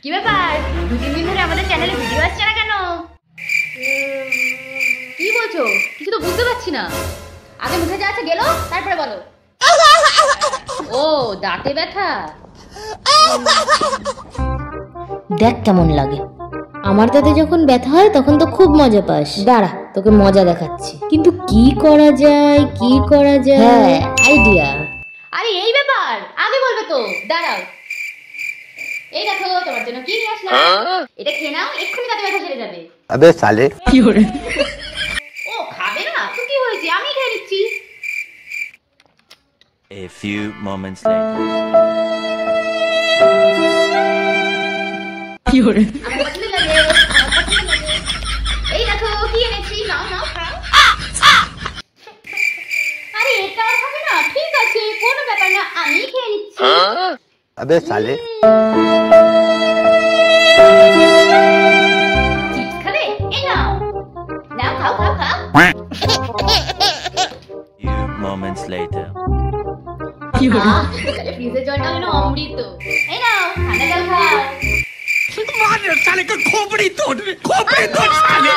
কি ব্যাপার, 2-3 দিন ধরে আমাদের চ্যানেলে ভিডিও আসছে না কেন? কি বলছো? কিছু তো বুঝতে পারছি না। আগে মুখে যা আছে গেলো, তারপরে বলো। ও, দাঁতে ব্যথা। দেখ কেমন লাগে। আমার দাঁতে যখন ব্যথা হয় তখন তো খুব মজা পাস। দাঁড়া, তোকে মজা দেখাচ্ছি। কিন্তু কি করা যায়, কি করা যায়? হ্যাঁ, আইডিয়া। আরে এই ব্যাপার, আগে বলবে তো। দাঁড়াও, এই দেখো তোমার জন্য কি নিয়ে আসলাম। এটা খেয়ে নাও, এক্ষুনি দাঁতে ব্যথা সেরে যাবে। अबे साले কি করে? ও খাবে না তো কি হয়েছে, আমি খেয়ে নিচ্ছি। A few moments later. কি করে? আমার পছন্দ লাগে, আমার পছন্দ লাগে। এই দেখো কি এনেছি, নাও নাও খাও। আরে এটাও খাবে না? ঠিক আছে, কোনো ব্যাপার না, আমি খেয়ে নিচ্ছি। अबे साले চিপস খাবে? এই নাও, নাও খাও খাও খাও। Few moments later. ফ্রিজের জলটা যেন অমৃত। এই নাও, ঠান্ডা জল খাও। साले का खोपड़ी तोड़ साले।